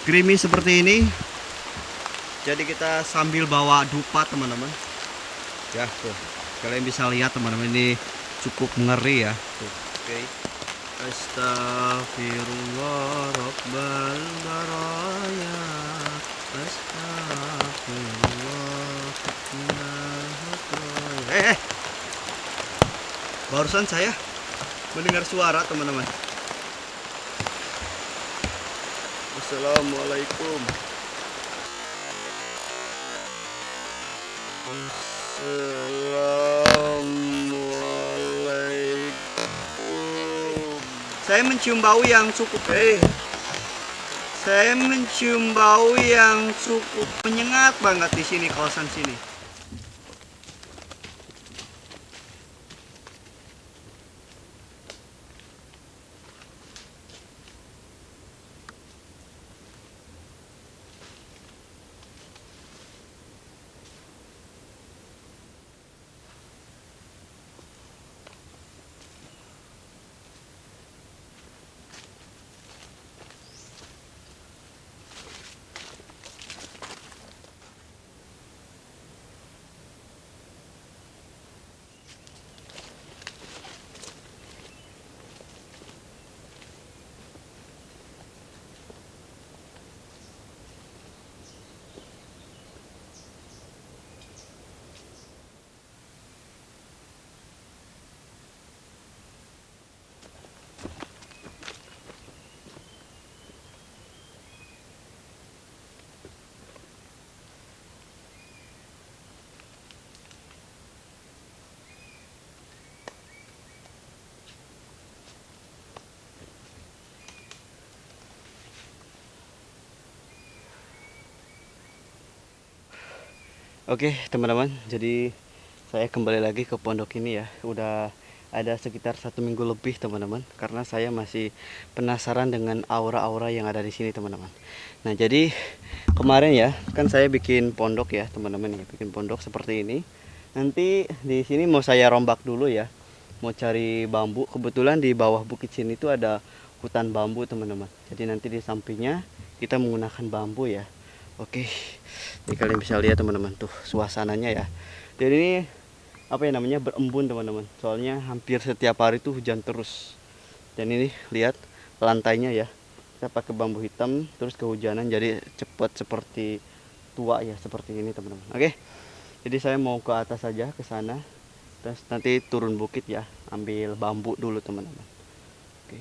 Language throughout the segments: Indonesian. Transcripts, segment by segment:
creamy seperti ini. Jadi kita sambil bawa dupa teman-teman. Ya tuh, kalian bisa lihat teman-teman, ini cukup ngeri ya. Tuh, oke. Astagfirullah Rabbal baraya. Astagfirullah. Barusan saya mendengar suara teman-teman. Assalamualaikum. Assalamualaikum. Saya mencium bau yang cukup Saya mencium bau yang cukup menyengat banget di sini, kawasan sini. Oke teman-teman, jadi saya kembali lagi ke pondok ini ya. Udah ada sekitar 1 minggu lebih teman-teman, karena saya masih penasaran dengan aura-aura yang ada di sini teman-teman. Nah jadi kemarin ya, kan saya bikin pondok ya teman-teman, ya bikin pondok seperti ini. Nanti di sini mau saya rombak dulu ya, mau cari bambu. Kebetulan di bawah bukit sini itu ada hutan bambu teman-teman. Jadi nanti di sampingnya kita menggunakan bambu ya. Oke, jadi kalian bisa lihat teman-teman tuh suasananya ya. Jadi ini apa ya namanya, berembun teman-teman. Soalnya hampir setiap hari tuh hujan terus. Dan ini lihat lantainya ya. Kita pakai bambu hitam terus kehujanan, jadi cepat seperti tua ya, seperti ini teman-teman. Oke. Jadi saya mau ke atas saja, ke sana. Terus nanti turun bukit ya, ambil bambu dulu teman-teman. Oke.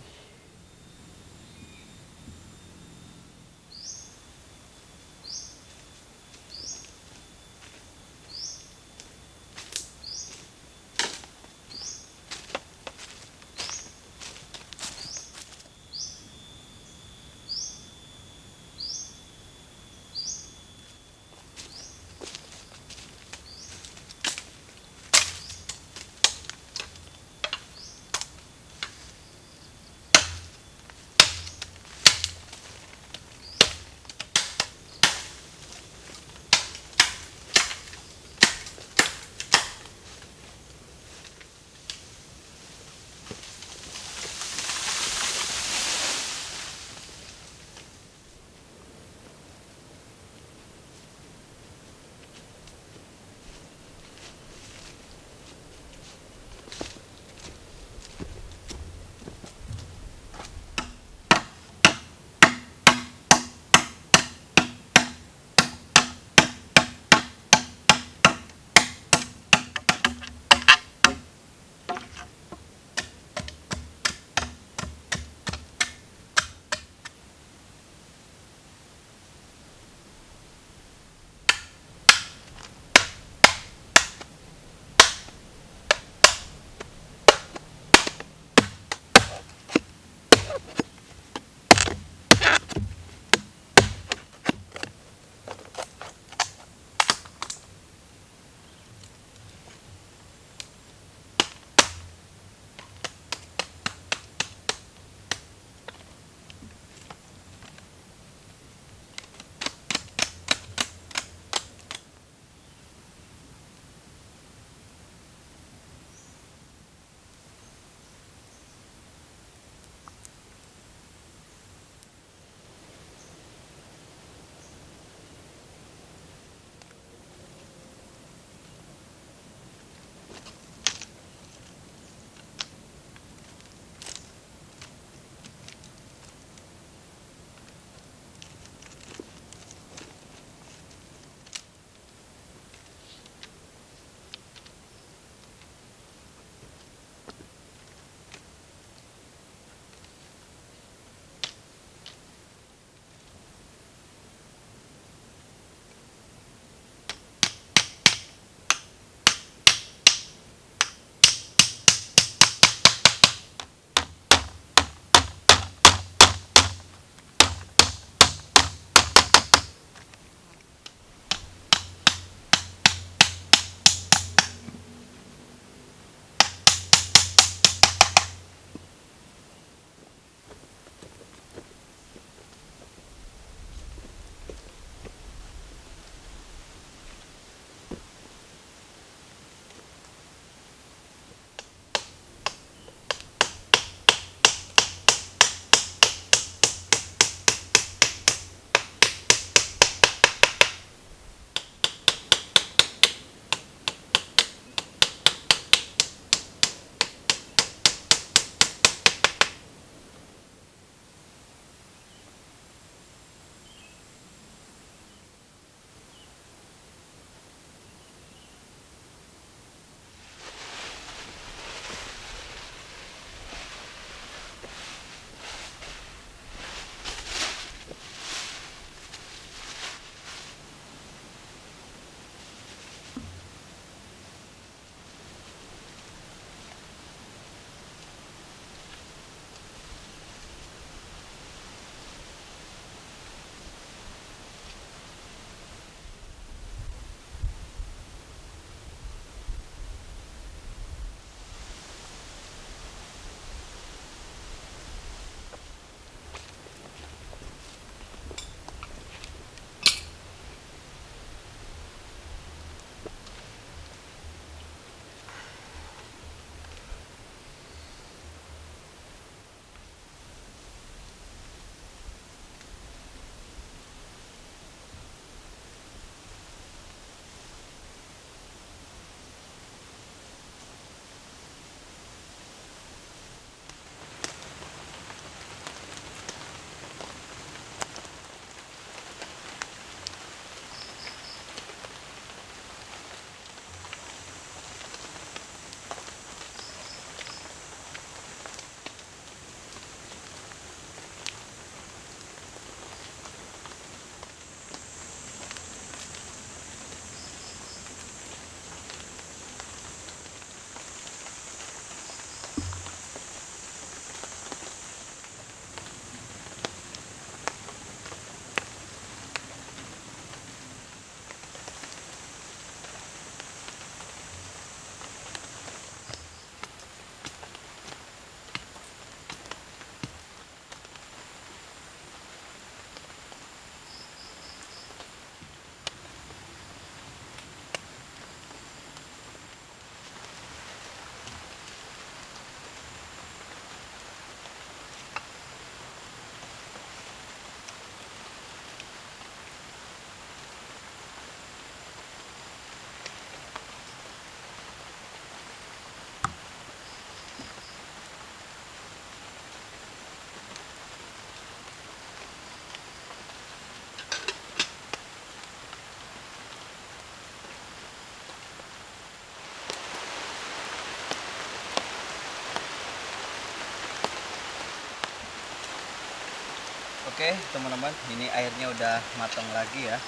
Oke teman-teman, ini airnya udah matang lagi ya.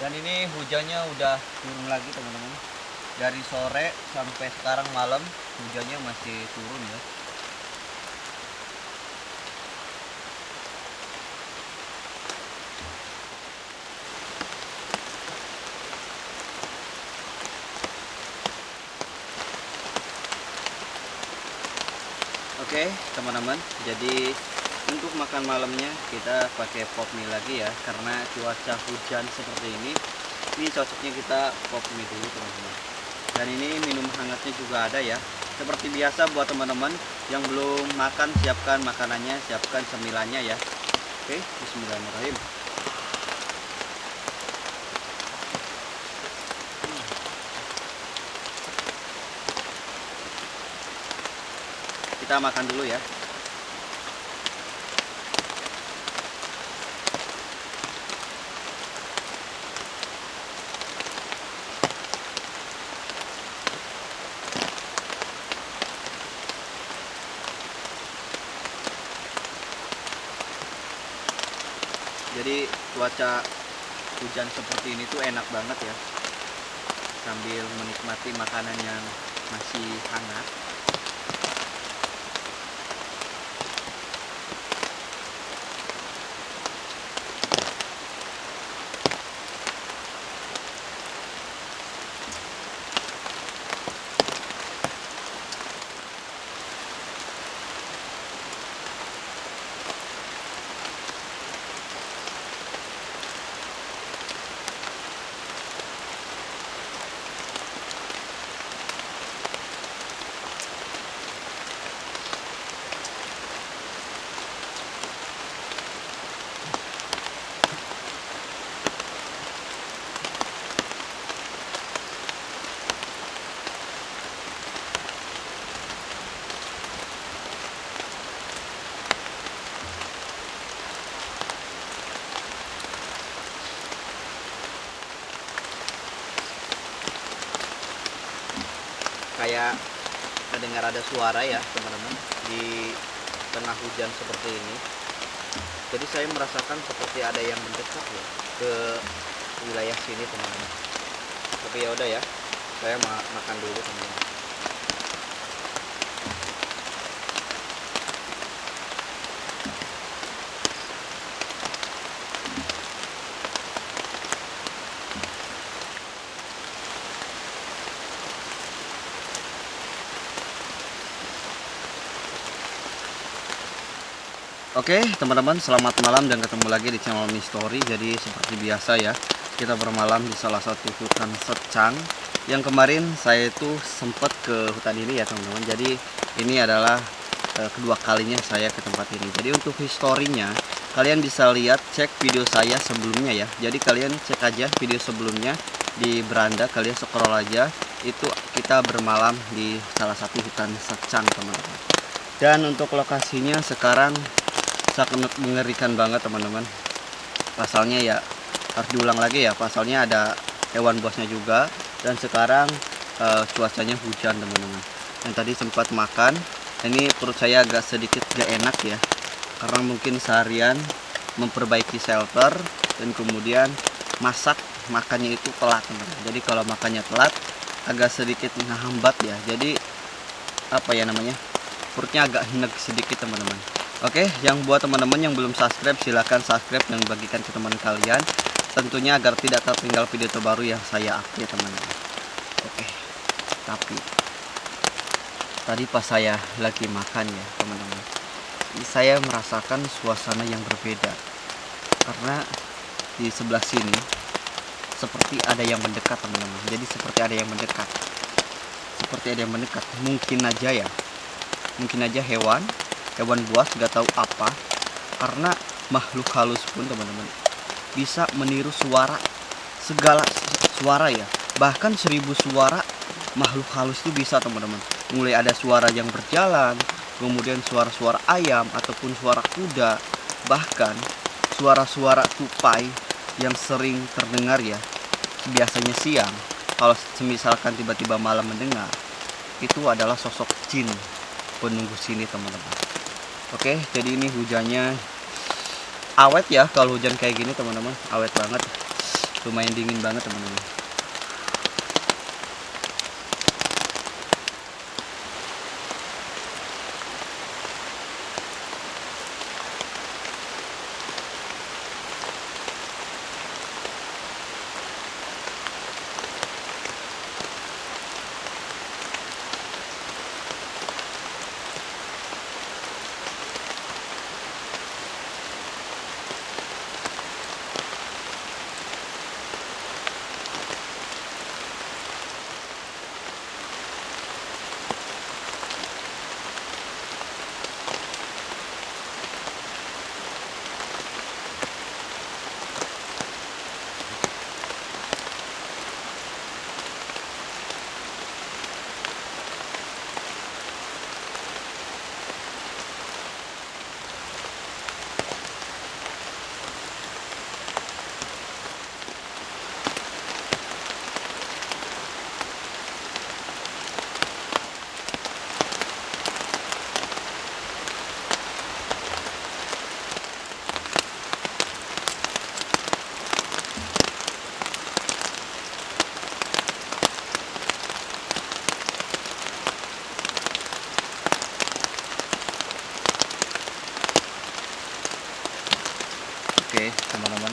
Dan ini hujannya udah turun lagi teman-teman. Dari sore sampai sekarang malam hujannya masih turun ya. Oke teman-teman, jadi untuk makan malamnya kita pakai pop mie lagi ya, karena cuaca hujan seperti ini cocoknya kita pop mie dulu teman-teman. Dan ini minum hangatnya juga ada ya. Seperti biasa buat teman-teman yang belum makan, siapkan makanannya, siapkan cemilannya ya. Oke, bismillahirrahmanirrahim. Kita makan dulu ya. Jadi cuaca hujan seperti ini tuh enak banget ya, sambil menikmati makanan yang masih hangat. Kayak mendengar ada suara ya teman-teman di tengah hujan seperti ini. Jadi saya merasakan seperti ada yang mendekat ya ke wilayah sini teman-teman. Tapi ya udah ya, saya makan dulu teman-teman. Oke teman-teman, selamat malam dan ketemu lagi di channel Mystory. Jadi seperti biasa ya, kita bermalam di salah satu hutan secang. Yang kemarin saya itu sempat ke hutan ini ya teman-teman. Jadi ini adalah kedua kalinya saya ke tempat ini. Jadi untuk historinya kalian bisa lihat, cek video saya sebelumnya ya. Jadi kalian cek aja video sebelumnya di beranda, kalian scroll aja. Itu kita bermalam di salah satu hutan secang teman-teman. Dan untuk lokasinya sekarang sangat mengerikan banget teman-teman. Pasalnya ya harus diulang lagi ya, pasalnya ada hewan buasnya juga. Dan sekarang cuacanya hujan teman-teman. Yang tadi sempat makan, ini perut saya agak sedikit gak enak ya, karena mungkin seharian memperbaiki shelter dan kemudian masak, makannya itu telat teman-teman. Jadi kalau makannya telat agak sedikit menghambat ya, jadi apa ya namanya, perutnya agak enek sedikit teman-teman. Oke, yang buat teman-teman yang belum subscribe, silahkan subscribe dan bagikan ke teman kalian, tentunya agar tidak tertinggal video terbaru yang saya update teman-teman. Oke, tapi tadi pas saya lagi makan ya teman-teman, saya merasakan suasana yang berbeda, karena di sebelah sini seperti ada yang mendekat teman-teman. Jadi seperti ada yang mendekat, mungkin aja ya, mungkin aja hewan buas, gak tahu apa, karena makhluk halus pun teman-teman bisa meniru suara, segala suara ya, bahkan 1000 suara makhluk halus itu bisa teman-teman. Mulai ada suara yang berjalan, kemudian suara-suara ayam ataupun suara kuda, bahkan suara-suara tupai yang sering terdengar ya biasanya siang. Kalau misalkan tiba-tiba malam mendengar, itu adalah sosok jin penunggu sini teman-teman. Oke, jadi ini hujannya awet ya kalau hujan kayak gini teman-teman, awet banget, lumayan dingin banget teman-teman. Oke teman-teman,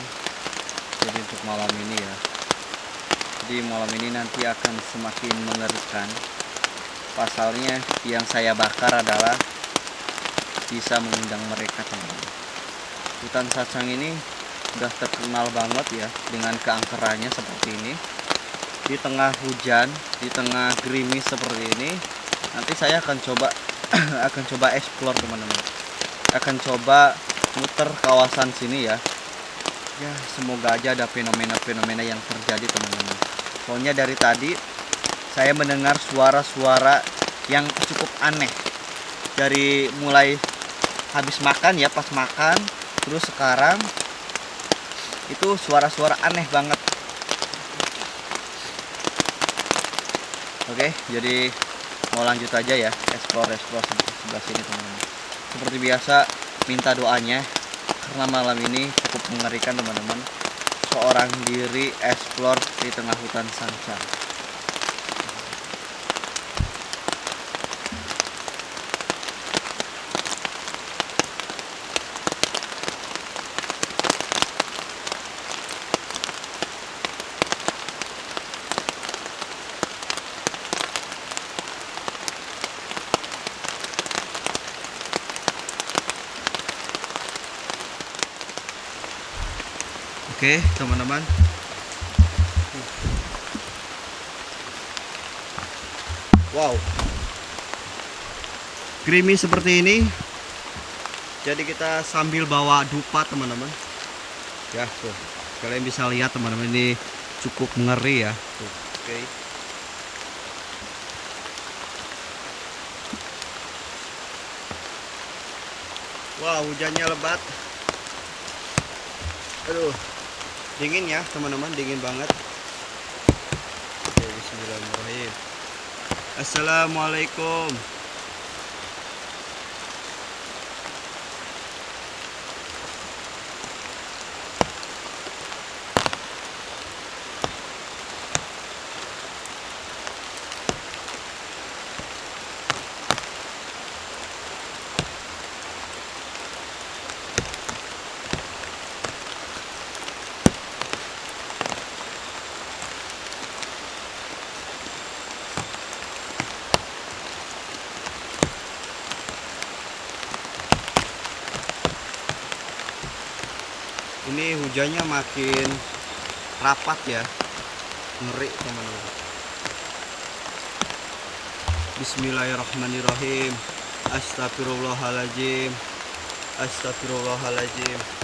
jadi untuk malam ini ya, jadi malam ini nanti akan semakin mengerikan. Pasalnya yang saya bakar adalah bisa mengundang mereka teman-teman. Hutan Sancang ini udah terkenal banget ya dengan keangkerannya seperti ini. Di tengah hujan, di tengah gerimis seperti ini, nanti saya akan coba akan coba explore teman-teman, akan coba muter kawasan sini ya. Ya semoga aja ada fenomena-fenomena yang terjadi teman-teman. Soalnya dari tadi saya mendengar suara-suara yang cukup aneh. Dari mulai habis makan ya, pas makan, terus sekarang itu suara-suara aneh banget. Oke, jadi mau lanjut aja ya, explore sebelah sini teman-teman. Seperti biasa, minta doanya karena malam ini cukup mengerikan teman-teman. Seorang diri explore di tengah hutan Sancang. Oke teman-teman, wow, gerimis seperti ini. Jadi kita sambil bawa dupa teman-teman. Ya tuh, kalian bisa lihat teman-teman, ini cukup ngeri ya. Tuh, oke. Wow, hujannya lebat. Aduh, dingin ya teman-teman, dingin banget. Oke, bismillahirrahmanirrahim. Assalamualaikum. Ini hujannya makin rapat ya, ngeri teman-teman. Bismillahirrahmanirrahim. Astagfirullahaladzim. Astagfirullahaladzim.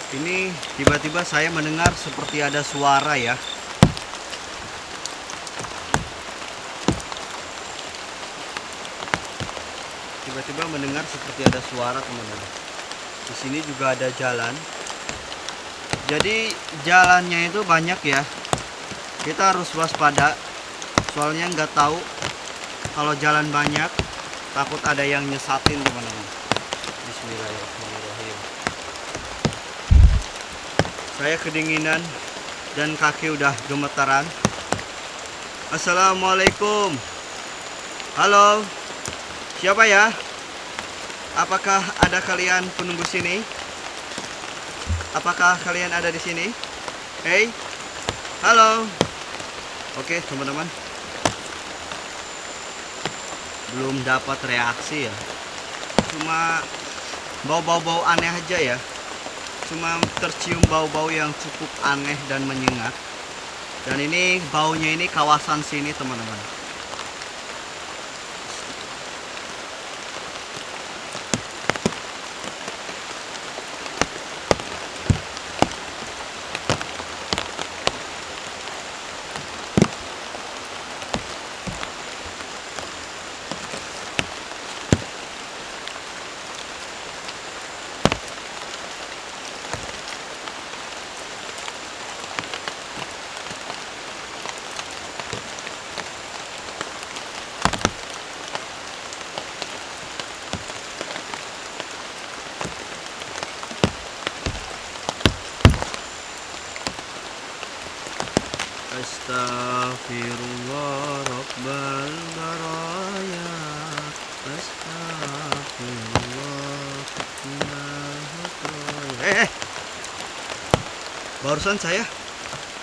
Ini tiba-tiba saya mendengar seperti ada suara ya. tiba-tiba mendengar seperti ada suara teman-teman. Di sini juga ada jalan. Jadi jalannya itu banyak ya. Kita harus waspada. Soalnya nggak tahu kalau jalan banyak, takut ada yang nyesatin teman-teman. Bismillahirrahmanirrahim. Saya kedinginan dan kaki udah gemetaran. Assalamualaikum. Halo. Siapa ya? Apakah ada kalian penunggu sini? Apakah kalian ada di sini? Hey. Halo. Oke, teman-teman. Belum dapat reaksi ya. Cuma bau-bau aneh aja ya. Cuma tercium bau-bau yang cukup aneh dan menyengat. Dan ini baunya ini kawasan sini teman-teman. Astaghfirullah Rabbal baraya. Astaghfirullah. Barusan saya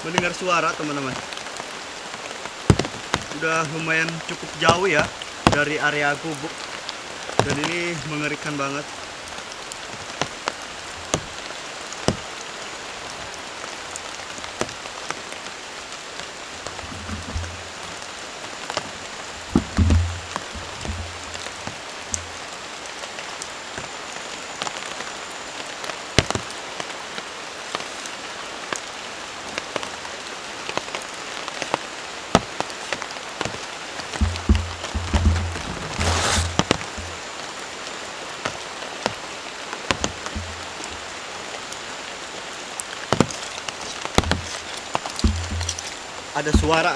mendengar suara teman-teman. Udah lumayan cukup jauh ya dari area gubuk. Dan ini mengerikan banget.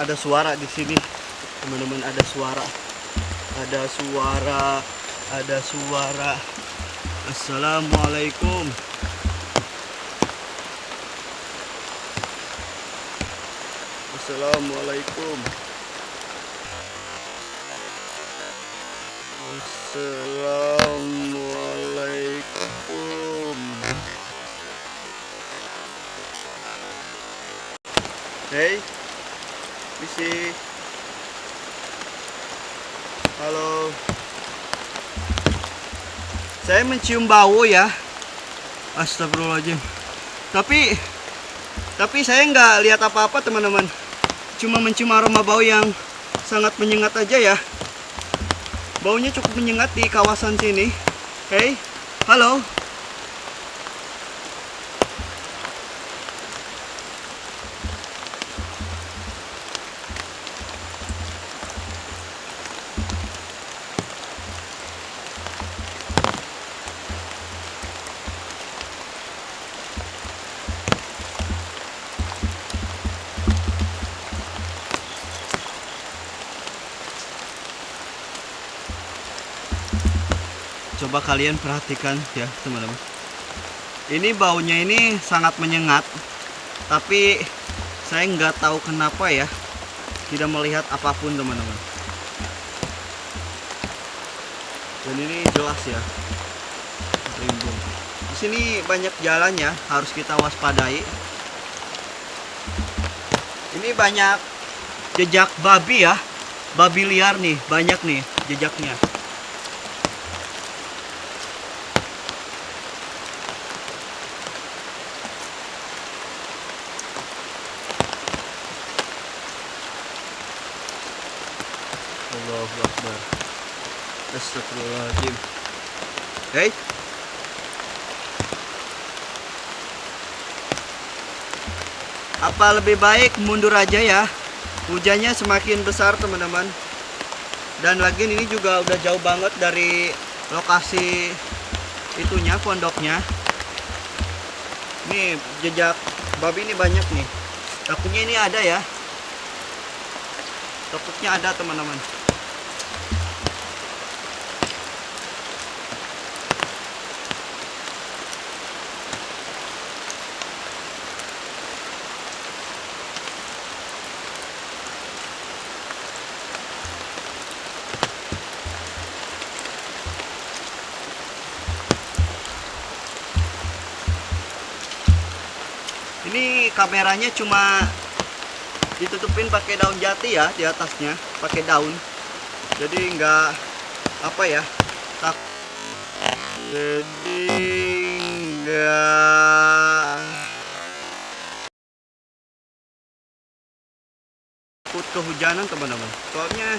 Ada suara di sini, teman-teman. Ada suara. Assalamualaikum. Assalamualaikum. Hey, misi. Halo. Saya mencium bau ya. Astagfirullahaladzim. Tapi saya nggak lihat apa-apa teman-teman. Cuma mencium aroma bau yang sangat menyengat aja ya. Baunya cukup menyengat di kawasan sini. Hey, halo. Coba kalian perhatikan ya teman-teman. Ini baunya ini sangat menyengat. Tapi saya nggak tahu kenapa ya. Tidak melihat apapun teman-teman. Dan ini jelas ya. Rimbun. Di sini banyak jalannya, harus kita waspadai. Ini banyak jejak babi ya. Babi liar nih, banyak nih jejaknya. Allahu Akbar. Astagfirullahaladzim. Hey. Apa lebih baik mundur aja ya? Hujannya semakin besar teman-teman. Dan lagi ini juga udah jauh banget dari lokasi itunya, pondoknya. Nih jejak babi ini banyak nih. Takutnya ini ada ya. Takutnya ada teman-teman. Ini kameranya cuma ditutupin pakai daun jati ya, di atasnya pakai daun. Jadi nggak apa ya, jadi nggak takut kehujanan teman-teman. Soalnya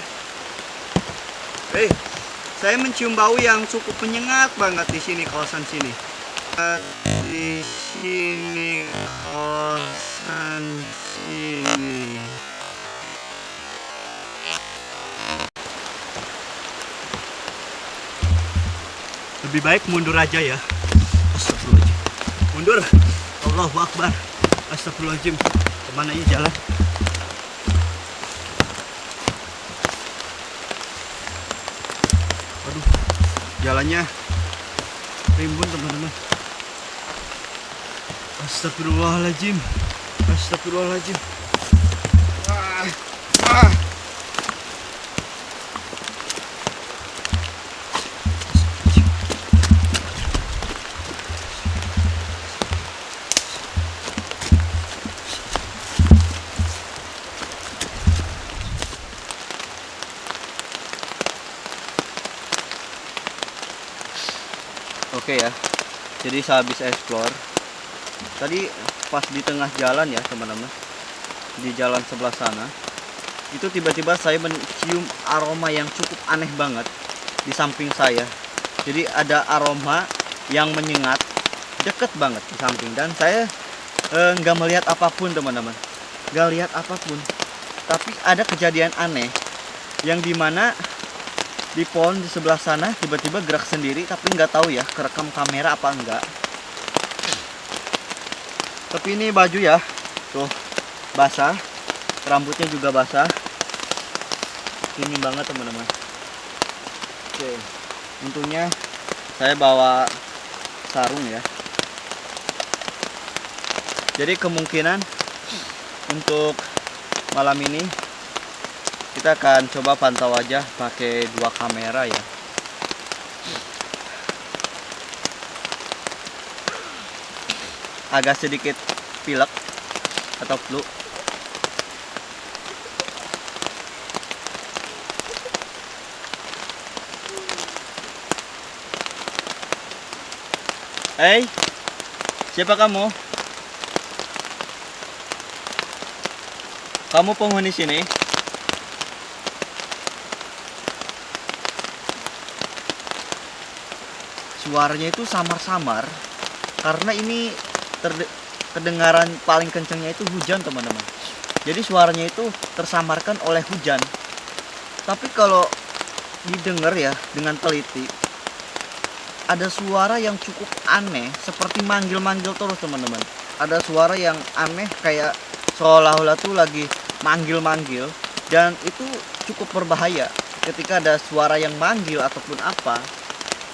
saya mencium bau yang cukup menyengat banget di sini, kawasan sini. Di sini, kawasan sini. Lebih baik mundur aja ya. Astagfirullahaladzim. Mundur. Allahu Akbar. Astagfirullahaladzim. Kemana ini jalan? Aduh, jalannya rimbun teman-teman. Astagfirullahaladzim. Astagfirullahaladzim. Oke ya, jadi saya habis explore. Tadi pas di tengah jalan ya teman-teman, di jalan sebelah sana, itu tiba-tiba saya mencium aroma yang cukup aneh banget di samping saya. Jadi ada aroma yang menyengat deket banget di samping, dan saya nggak melihat apapun teman-teman, nggak lihat apapun. Tapi ada kejadian aneh yang dimana di pohon di sebelah sana tiba-tiba gerak sendiri, tapi nggak tahu ya kerekam kamera apa enggak. Tapi ini baju ya, tuh basah, rambutnya juga basah, dingin banget teman-teman. Oke, untungnya saya bawa sarung ya. Jadi kemungkinan untuk malam ini kita akan coba pantau aja pakai 2 kamera ya. Agak sedikit pilek atau flu. Siapa kamu? Kamu penghuni sini? Suaranya itu samar-samar karena ini kedengaran paling kencengnya itu hujan teman-teman. Jadi suaranya itu tersamarkan oleh hujan. Tapi kalau didengar ya dengan teliti, ada suara yang cukup aneh, seperti manggil-manggil terus teman-teman. Ada suara yang aneh kayak seolah-olah tuh lagi manggil-manggil, dan itu cukup berbahaya. Ketika ada suara yang manggil ataupun apa,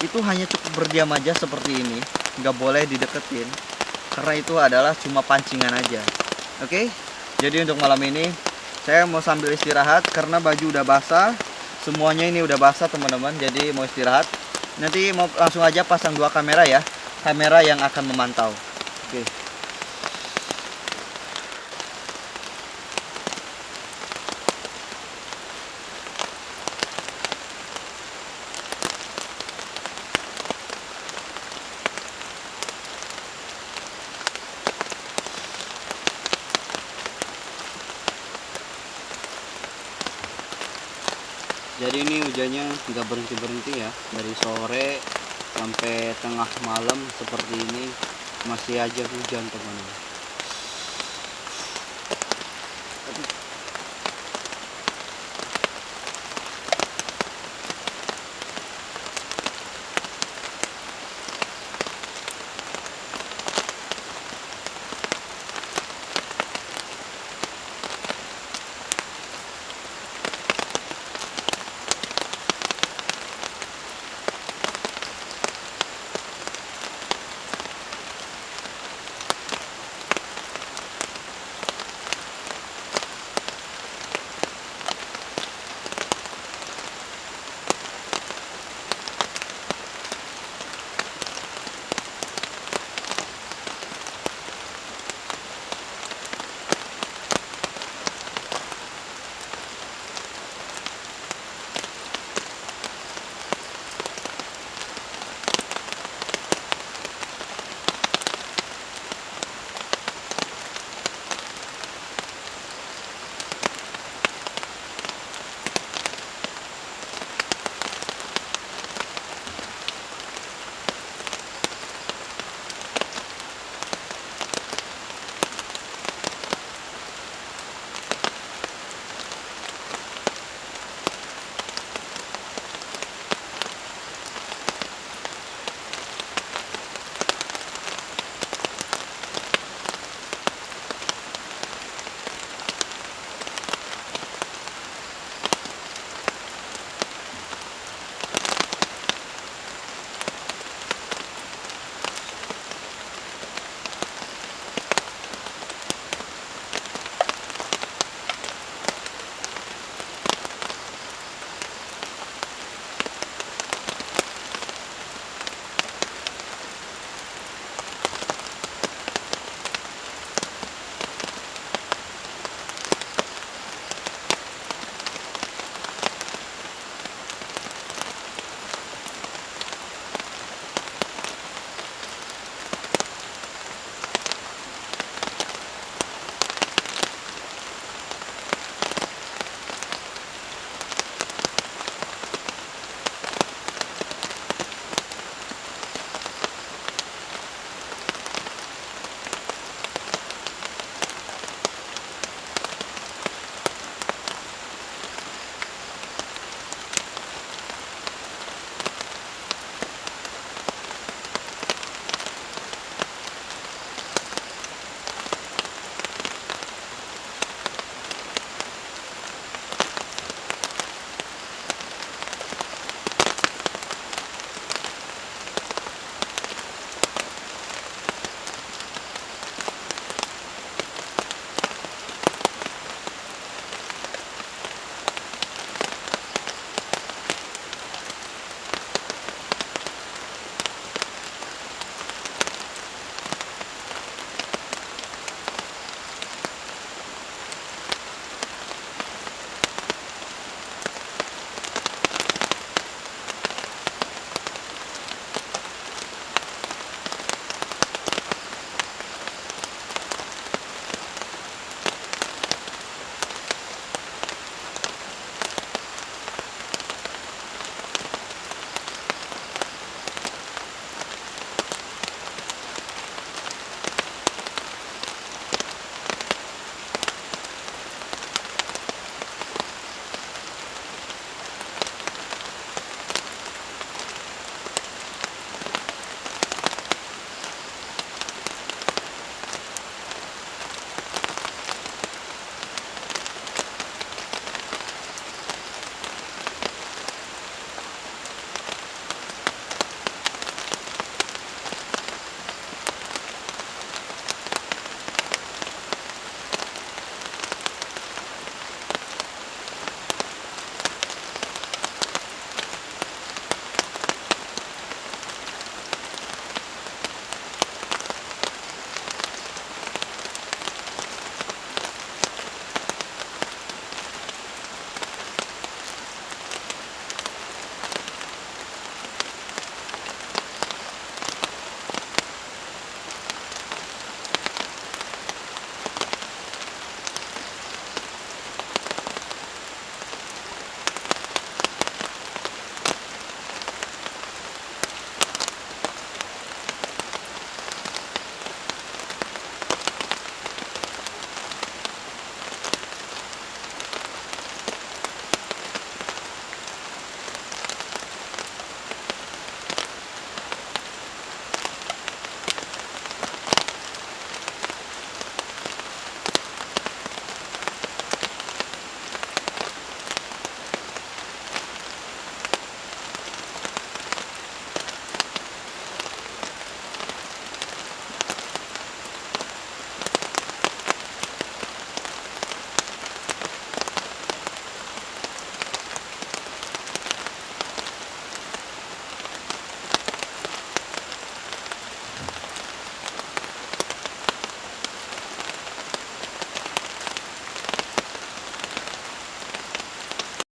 itu hanya cukup berdiam aja seperti ini, nggak boleh dideketin, karena itu adalah cuma pancingan aja. Oke, jadi untuk malam ini saya mau sambil istirahat karena baju udah basah, semuanya ini udah basah teman-teman. Jadi mau istirahat, nanti mau langsung aja pasang 2 kamera ya, kamera yang akan memantau. Oke. Jadi ini hujannya nggak berhenti-berhenti ya, dari sore sampai tengah malam seperti ini masih aja hujan teman-teman.